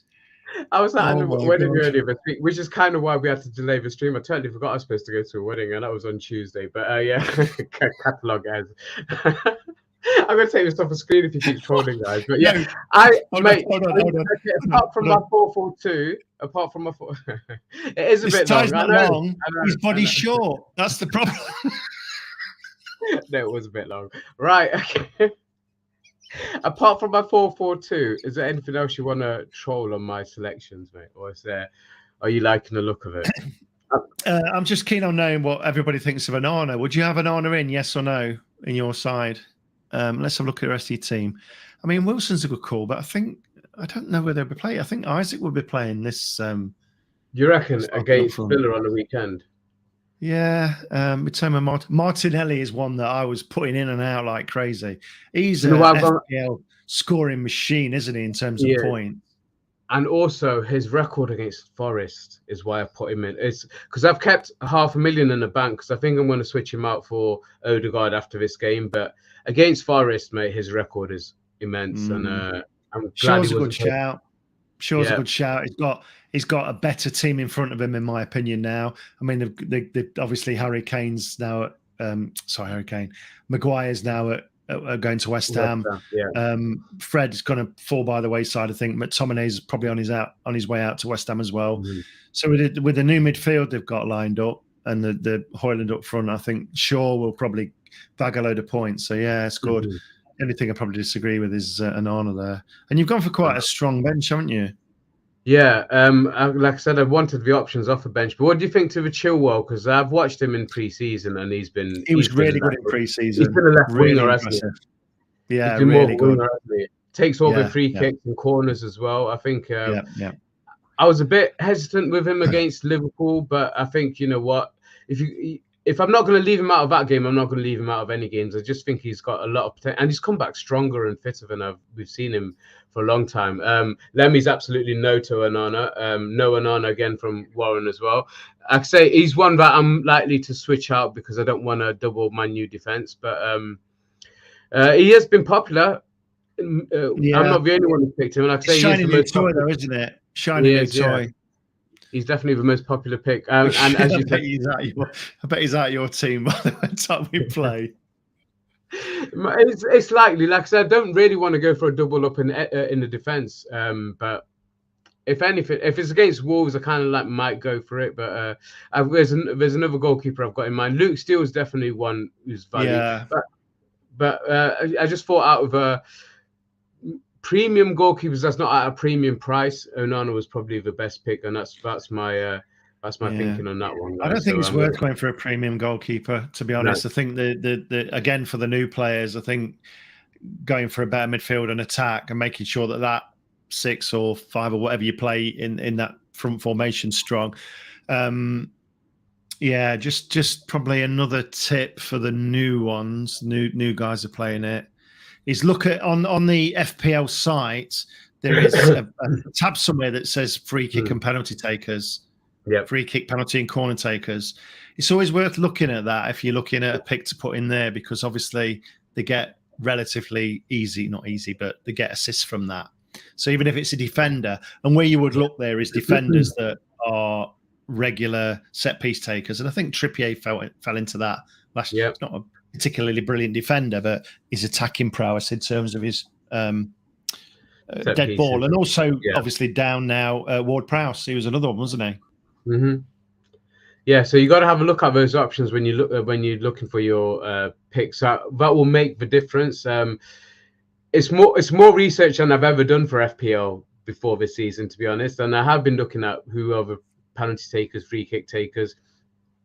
I was at a Oh my wedding God. earlier this week, which is kind of why we had to delay the stream. I totally forgot I was supposed to go to a wedding, and that was on Tuesday. But yeah, catalog guys. I'm gonna take this off the screen if you keep trolling, guys. But yeah, No, hold mate. on. Apart from my 442, apart from my it is a This bit tie's long. not I know. long. His body's short. That's the problem. No, it was a bit long. Right. Okay. Apart from my 442, is there anything else you want to troll on my selections, mate? Or are you liking the look of it? I'm just keen on knowing what everybody thinks of Onana. Would you have Onana in, yes or no, in your side? Let's have a look at the rest of your team. I mean, Wilson's a good call, but I don't know where they'll be playing. I think Isaac will be playing this. You reckon against Villa on the weekend? Yeah, Mitoma Martinelli is one that I was putting in and out like crazy. He's an FPL scoring machine, isn't he, in terms of points? And also his record against Forest is why I put him in. It's because I've kept $500,000 in the bank because I think I'm going to switch him out for Odegaard after this game. But against Forest, mate, his record is immense, and I'm glad Shaw's a good shout. Shaw's a good shout. He's got a better team in front of him, in my opinion. Now, I mean, the obviously Harry Kane's now at Maguire's now at going to West Ham. Fred's going to fall by the wayside. I think McTominay's probably on his way out to West Ham as well. So with the new midfield they've got lined up and the Højlund up front, I think Shaw will probably bag a load of points. So yeah, it's good. The only thing I probably disagree with is Onana there. And you've gone for quite a strong bench, haven't you? Yeah, like I said, I wanted the options off the bench. But what do you think to the Chilwell? Because I've watched him in pre-season and he was really good in pre-season. He's been a left winger, hasn't he? Yeah, he's been really more good. Winger, hasn't he? Takes all the free kicks and corners as well. I think I was a bit hesitant with him against Liverpool, but I think, you know what, if I'm not going to leave him out of that game, I'm not going to leave him out of any games. I just think he's got a lot of potential, and he's come back stronger and fitter than we've seen him for a long time. Lemmy's absolutely no to Onana. No Onana again from Warren as well. Like I say, he's one that I'm likely to switch out because I don't want to double my new defense. But he has been popular. I'm not the only one who picked him. Like I say, shiny new toy, though, isn't it? Shiny new toy. Yeah. He's definitely the most popular pick. And as you said, I bet he's out your team by the time we play. It's likely. Like I said, I don't really want to go for a double up in the defense. But if anything, if it's against Wolves, I kind of might go for it. But there's another goalkeeper I've got in mind. Luke Steele is definitely one who's valued. Yeah. But I just thought out of a premium goalkeepers that's not at a premium price, Onana was probably the best pick, and that's my thinking on that one. I don't think it's worth going for a premium goalkeeper, to be honest. No. I think the again, for the new players, I think going for a better midfield and attack and making sure that 6 or 5 or whatever you play in that front formation strong. Just probably another tip for the new ones. New guys are playing it. Is look at on the FPL site, there is a tab somewhere that says free kick and penalty takers. Yeah, free kick, penalty, and corner takers. It's always worth looking at that if you're looking at a pick to put in there, because obviously they get relatively not easy, but they get assists from that. So even if it's a defender, and where you would look there is defenders that are regular set piece takers, and I think Trippier fell into that last year. It's not a particularly brilliant defender, but his attacking prowess in terms of his dead ball, and also obviously down now Ward-Prowse. He was another one, wasn't he? Yeah, so you got to have a look at those options when you look when you're looking for your picks. That will make the difference. It's more research than I've ever done for FPL before this season, to be honest. And I have been looking at who are the penalty takers, free kick takers,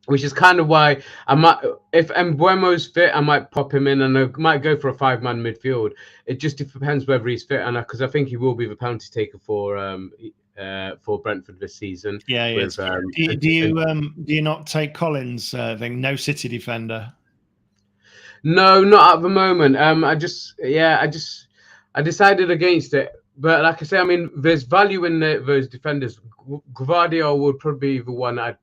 which is kind of why I might, if Mbeumo's fit, I might pop him in, and I might go for a 5-man midfield. It just depends whether he's fit, and because I think he will be the penalty taker for Brentford this season. Yeah, he is. Do you not take Collins? Thing? No City defender. No, not at the moment. I decided against it. But like I say, I mean, there's value in those defenders. Gvardiol would probably be the one I'd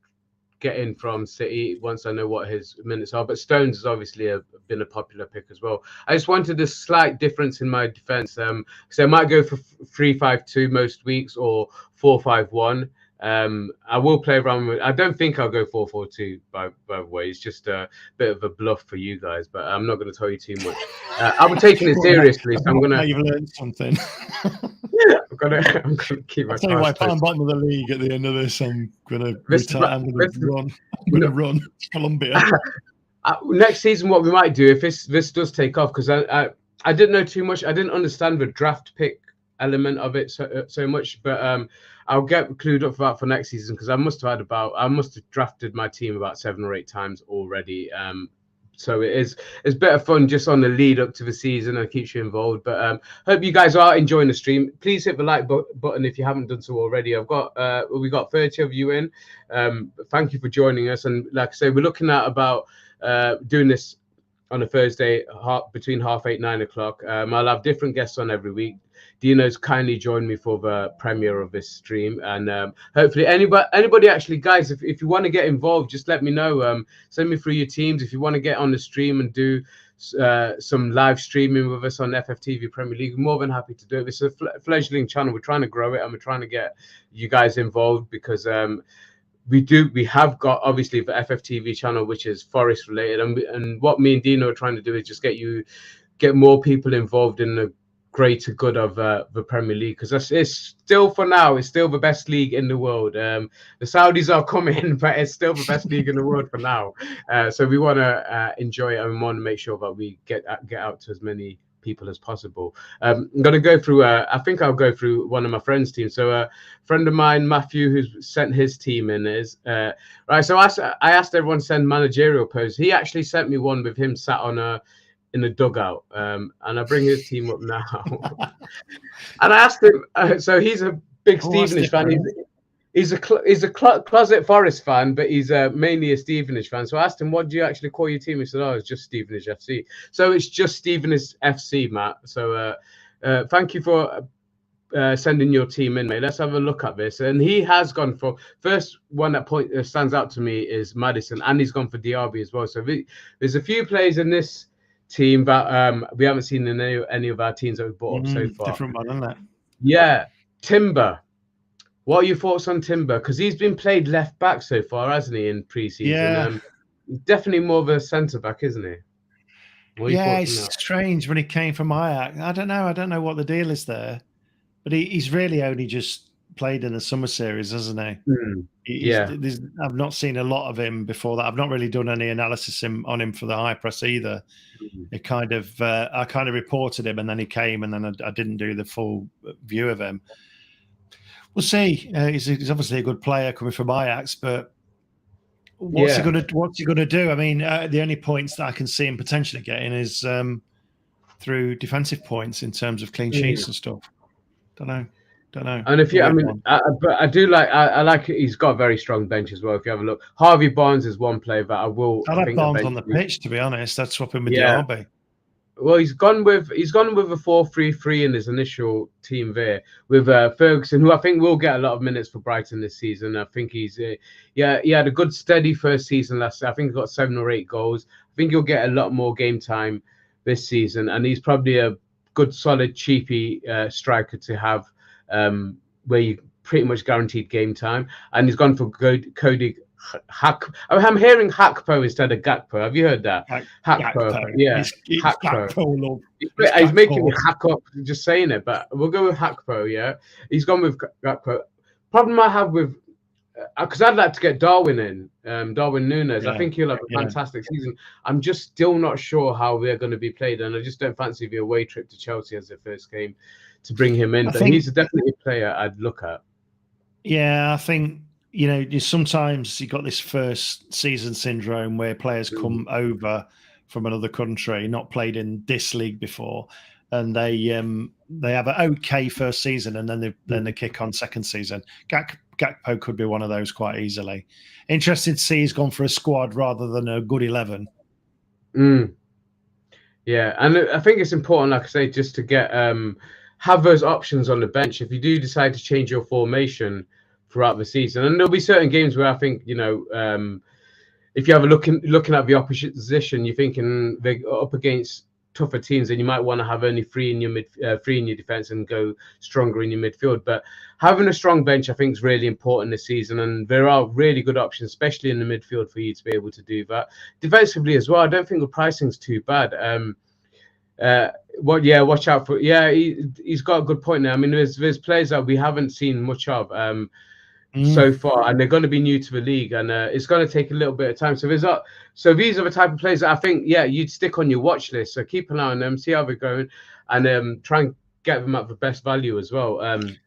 get in from City once I know what his minutes are. But Stones has obviously been a popular pick as well. I just wanted a slight difference in my defense. So I might go for 3-5-2 most weeks or 4-5-1. I will play around with. I don't think I'll go 4-4-2. By the way, it's just a bit of a bluff for you guys, but I'm not going to tell you too much. I'm taking it seriously, so I'm gonna. You've learned something. I'm gonna keep my. I'll tell you what, if I'm bottom of the league at the end of this, I'm gonna retire. I'm gonna run to Colombia. Next season, what we might do if this does take off, because I didn't know too much. I didn't understand the draft pick element of it so much, but I'll get clued up for that for next season, because I must have drafted my team about 7 or 8 times already. So it's a bit of fun just on the lead up to the season and keeps you involved. But hope you guys are enjoying the stream. Please hit the like button if you haven't done so already. We got 30 of you in. Thank you for joining us. And like I say, we're looking at about doing this on a Thursday between 8:30, 9 o'clock. I'll have different guests on every week. Deano's kindly joined me for the premiere of this stream, and hopefully anybody actually, guys, if you want to get involved, just let me know. Send me through your teams if you want to get on the stream and do some live streaming with us on FFTV Premier League. I'm more than happy to do it. It's a fledgling channel. We're trying to grow it, and we're trying to get you guys involved, because we have got obviously the FFTV channel, which is Forest related, and what me and Deano are trying to do is just get more people involved in the greater good of the Premier League, because it's still, for now, it's still the best league in the world. The Saudis are coming, but it's still the best league in the world for now. So we want to enjoy it, and we want to make sure that we get out to as many people as possible. I'm going to go through I think I'll go through one of my friends' teams. So a friend of mine, Matthew, who's sent his team in, is right. So I asked everyone to send managerial posts. He actually sent me one with him sat on in the dugout, and I bring his team up now. And I asked him, so he's a big Stevenage fan. He's a closet Forest fan, but he's mainly a Stevenage fan. So I asked him, what do you actually call your team? He said, it's just Stevenage FC. So it's just Stevenage FC, Matt. So thank you for sending your team in, mate. Let's have a look at this. And he has gone for, first one that stands out to me is Maddison, and he's gone for Diaby as well. So there's a few players in this team that we haven't seen in any of our teams that we've brought up so far. Different one, isn't it? Yeah. Timber. What are your thoughts on Timber? Because he's been played left back so far, hasn't he, in pre-season? Yeah. Definitely more of a centre back, isn't he? Yeah, it's strange when he came from Ajax. I don't know what the deal is there, but he's really only just played in the summer series, hasn't he? I've not seen a lot of him before that. I've not really done any analysis on him for the High Press either. It kind of I kind of reported him, and then he came, and then I didn't do the full view of him. We'll see. He's obviously a good player coming from Ajax, but what's he going to do? I mean, the only points that I can see him potentially getting is through defensive points in terms of clean sheets and stuff. Don't know. And if but I do like. I like. He's got a very strong bench as well. If you have a look, Harvey Barnes is one player that I like Barnes on the pitch. To be honest, I'd swap him with Diaby. Well, he's gone with a 4-3-3 in his initial team there with Ferguson, who I think will get a lot of minutes for Brighton this season. I think he had a good steady first season last year. I think he got 7 or 8 goals. I think he'll get a lot more game time this season, and he's probably a good, solid, cheapy striker to have, where you pretty much guaranteed game time. And he's gone for Cody I'm hearing Hakpo instead of Gakpo. Have you heard that? Hakpo. Yeah. Hakpo. He's making me hack up just saying it, but we'll go with Hakpo, yeah. He's gone with Gakpo. Problem I have with, because I'd like to get Darwin in, Darwin Núñez. I think he'll have a fantastic season. I'm just still not sure how they're going to be played, and I just don't fancy the away trip to Chelsea as their first game to bring him in. But he's definitely a player I'd look at. Yeah, I think, sometimes you got this first season syndrome where players come over from another country, not played in this league before, and they have an okay first season, and then they kick on second season. Gakpo could be one of those quite easily. Interesting to see he's gone for a squad rather than a good 11. Yeah, and I think it's important, like I say, just to get have those options on the bench. If you do decide to change your formation, throughout the season. And there'll be certain games where I think, you know, if you have a looking at the opposition, you're thinking they're up against tougher teams, and you might want to have only three in your defense and go stronger in your midfield. But having a strong bench, I think, is really important this season, and there are really good options, especially in the midfield, for you to be able to do that. Defensively as well, I don't think the pricing's too bad. Watch out for. Yeah, he's got a good point there. I mean, there's players that we haven't seen much of so far, and they're going to be new to the league, and it's going to take a little bit of time. So these are the type of players that I think, yeah, you'd stick on your watch list. So keep an eye on them, see how they're going, and try and get them at the best value as well.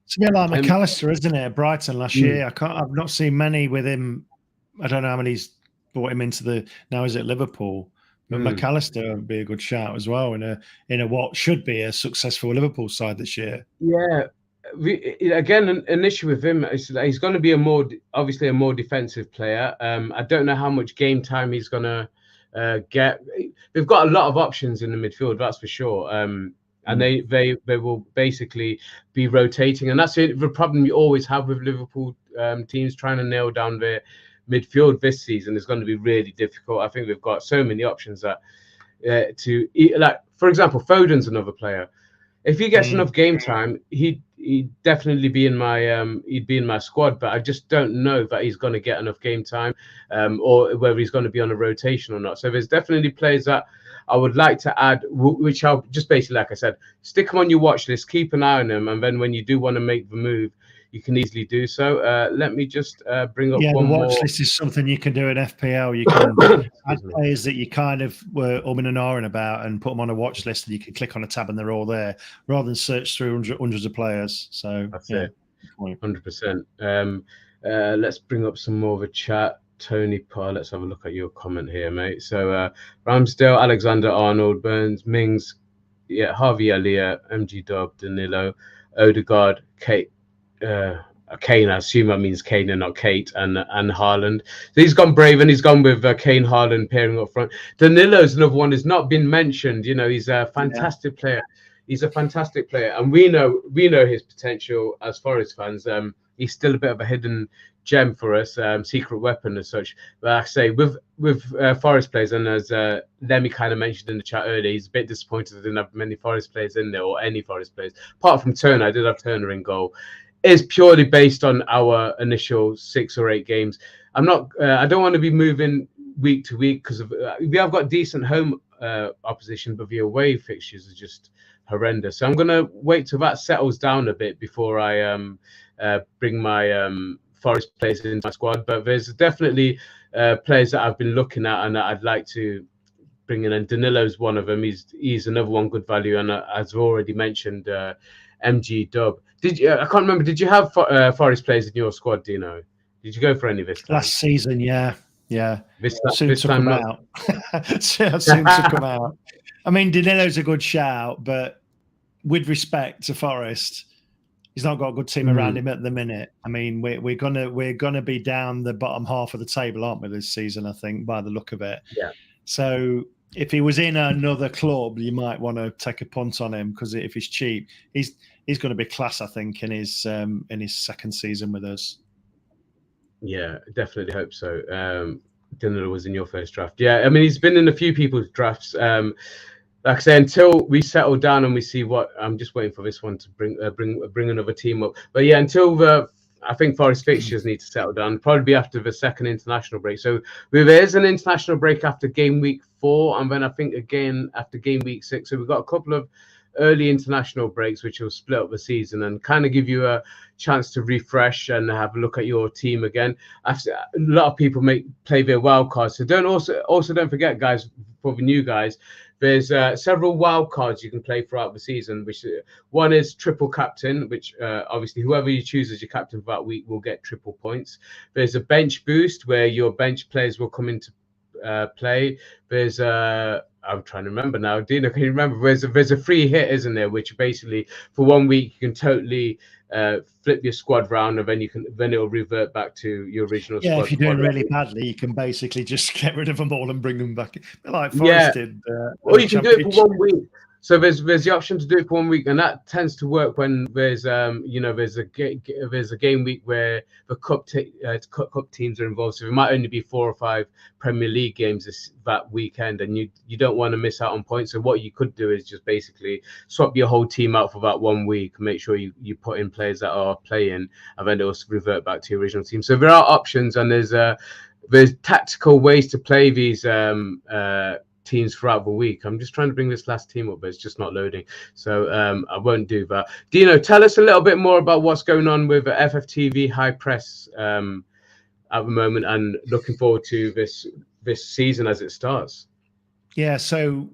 It's a bit like McAllister, isn't it? At Brighton last year. I've not seen many with him. I don't know how many's brought him into now is it Liverpool. But McAllister would be a good shout as well in a what should be a successful Liverpool side this year. Yeah. Again, an issue with him is that he's going to be obviously a more defensive player. I don't know how much game time he's going to get. They've got a lot of options in the midfield, that's for sure. And they will basically be rotating, and that's the problem you always have with Liverpool teams trying to nail down their midfield this season is going to be really difficult. I think we've got so many options that like, for example, Foden's another player. If he gets enough game time, he'd definitely be in my squad. But I just don't know that he's going to get enough game time, or whether he's going to be on a rotation or not. So there's definitely players that I would like to add, which I'll just basically, like I said, stick them on your watch list, keep an eye on them, and then when you do want to make the move, you can easily do so. Let me just bring up one more. The watch list is something you can do in FPL. You can add players that you kind of were umming and ahhing about and put them on a watch list, and you can click on a tab and they're all there, rather than search through hundreds of players. So that's it, 100%. Let's bring up some more of a chat. Tony Parr, let's have a look at your comment here, mate. So Ramsdale, Alexander Arnold, Burns, Mings, Harvey Elliott, MG Dub, Danilo, Odegaard, Kane, I assume that means Kane and not Kate, and Haaland. So he's gone brave, and he's gone with Kane, Haaland pairing up front. Danilo's another one who's not been mentioned. You know, he's a fantastic player. He's a fantastic player, and we know his potential as Forest fans. He's still a bit of a hidden gem for us, secret weapon as such. But like I say, with Forest players, and as Lemmy kind of mentioned in the chat earlier, he's a bit disappointed I didn't have many Forest players in there, or any Forest players apart from Turner. I did have Turner in goal. Is purely based on our initial 6 or 8 games. I don't want to be moving week to week because we have got decent home opposition, but the away fixtures are just horrendous. So I'm going to wait till that settles down a bit before I bring my Forest players into my squad. But there's definitely players that I've been looking at and that I'd like to bring in. And Danilo's one of them. He's another one, good value. And as already mentioned, MG Dub. I can't remember. Did you have Forest players in your squad, Deano? Did you go for any this time? Last season, yeah. This soon to come out. Soon to come out. I mean, Danilo's a good shout, but with respect to Forest, he's not got a good team around him at the minute. I mean, we're gonna be down the bottom half of the table, aren't we, this season? I think, by the look of it. Yeah. So if he was in another club, you might want to take a punt on him, because if he's cheap, he's going to be class, I think, in his second season with us. Yeah, definitely hope so. Danilo was in your first draft. Yeah, I mean, he's been in a few people's drafts. Like I say, until we settle down and we see what, I'm just waiting for this one to bring another team up. But yeah, until I think Forest fixtures need to settle down, probably after the second international break. So there is an international break after game week 4, and then I think again after game week 6. So we've got a couple of early international breaks which will split up the season and kind of give you a chance to refresh and have a look at your team again. After, a lot of people play their wild cards, so don't forget, guys, for the new guys, there's several wild cards you can play throughout the season, which one is triple captain, which obviously whoever you choose as your captain for that week will get triple points. There's a bench boost where your bench players will come into play. There's I'm trying to remember now. Dino, can you remember? There's a free hit, isn't there? Which basically for 1 week you can totally flip your squad round, and then it'll revert back to your original squad. Yeah, if you're doing really badly, you can basically just get rid of them all and bring them back. Like Forest did. Or you can do it for 1 week. So there's the option to do it for 1 week, and that tends to work when there's there's a game week where the cup teams are involved. So there might only be 4 or 5 Premier League games that weekend, and you don't want to miss out on points. So what you could do is just basically swap your whole team out for that 1 week. Make sure you put in players that are playing, and then it'll revert back to your original team. So there are options, and there's tactical ways to play these teams throughout the week. I'm just trying to bring this last team up, but it's just not loading, so I won't do that. Deano, tell us a little bit more about what's going on with FFTV High Press at the moment, and looking forward to this season as it starts. Yeah, so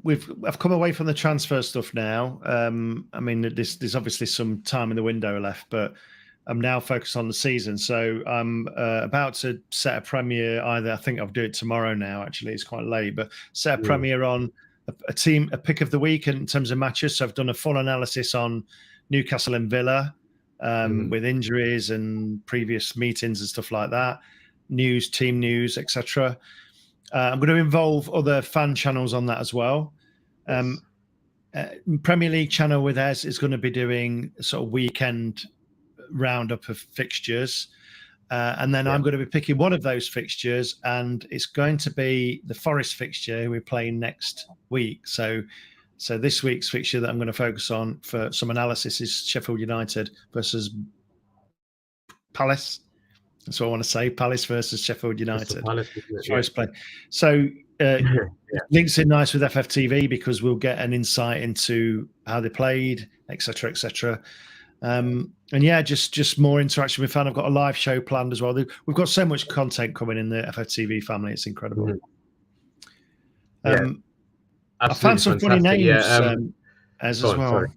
I've come away from the transfer stuff now. I mean, there's obviously some time in the window left, but I'm now focused on the season. So I'm about to set a premiere. I think I'll do it tomorrow now. Actually, it's quite late, but set a premiere on a pick of the week in terms of matches. So I've done a full analysis on Newcastle and Villa with injuries and previous meetings and stuff like that, team news, etc. I'm going to involve other fan channels on that as well. Premier League channel with Ez is going to be doing sort of weekend roundup of fixtures, and then I'm going to be picking one of those fixtures, and it's going to be the Forest fixture we're playing next week. So this week's fixture that I'm going to focus on for some analysis is Sheffield United versus Palace. That's what I want to say. Palace versus Sheffield United. Forest play. So links in nice with FFTV because we'll get an insight into how they played, etc., etc. And yeah, just more interaction with fans. I've got a live show planned as well. We've got so much content coming in the FFTV family. It's incredible. I found some funny names as well. Sorry.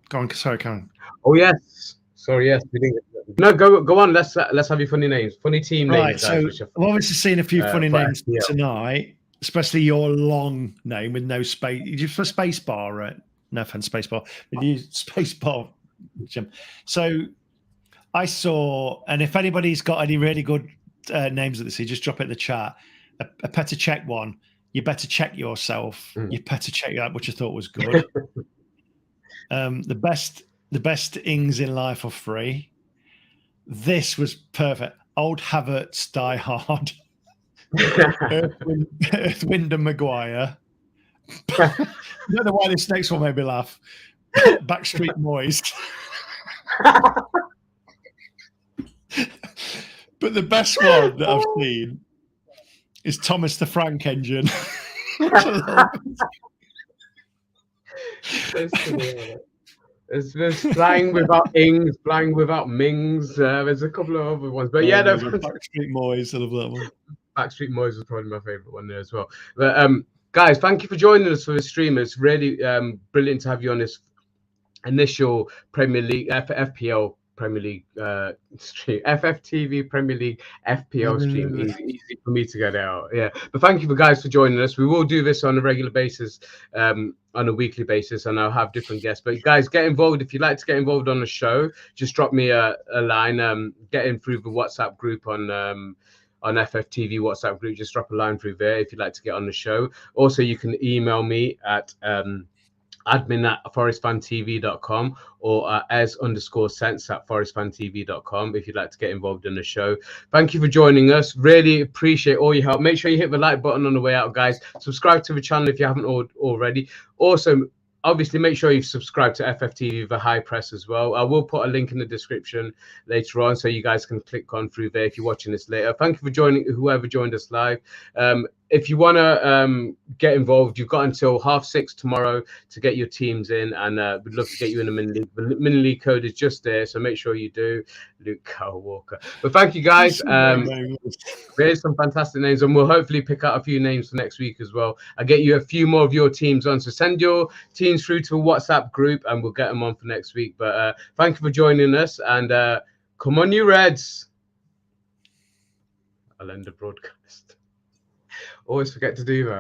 Go on. Sorry, Karen. Oh yes. Sorry, yes. We didn't. No, go on. Let's have your funny names, funny team names. Right. So I've obviously seen a few funny names tonight, especially your long name with no space. Did you for space bar, right? No offense, space bar. Did you space bar? Jim. So I saw, and if anybody's got any really good names that they see, just drop it in the chat. A better check one. You better check yourself. You better check that, which I thought was good. The best ings in life are free. This was perfect. Old Havertz Die Hard. Earth, Wind and Maguire. I don't know why this next one made me laugh. Backstreet Boys. But the best one that I've seen is Thomas the Frank Engine. There's flying without ings, flying without mings. There's a couple of other ones, but yeah, Backstreet Boys. I love that one. Backstreet Boys was probably my favorite one there as well. But guys, thank you for joining us for the stream. It's really brilliant to have you on this initial Premier League FPL Premier League stream, FFTV Premier League FPL stream. Easy for me to get out. Yeah, but thank you for guys for joining us. We will do this on a regular basis, on a weekly basis, and I'll have different guests. But guys, get involved. If you'd like to get involved on the show, just drop me a line. Get in through the WhatsApp group on FFTV WhatsApp group. Just drop a line through there if you'd like to get on the show. Also, you can email me at admin@forestfantv.com or as_sense@forestfantv.com if you'd like to get involved in the show. Thank you for joining us. Really appreciate all your help. Make sure you hit the like button on the way out, guys. Subscribe to the channel if you haven't already. Also, obviously, make sure you subscribe to FFTV The High Press as well. I will put a link in the description later on so you guys can click on through there if you're watching this later. Thank you for joining, whoever joined us live. If you want to get involved, you've got until 6:30 tomorrow to get your teams in, and we'd love to get you in a mini league. The mini league code is just there, so make sure you do. Luke Kyle Walker. But thank you, guys. There's some fantastic names, and we'll hopefully pick out a few names for next week as well. I'll get you a few more of your teams on, so send your teams through to a WhatsApp group, and we'll get them on for next week. But thank you for joining us, and come on, you Reds. I'll end the broadcast. Always forget to do that.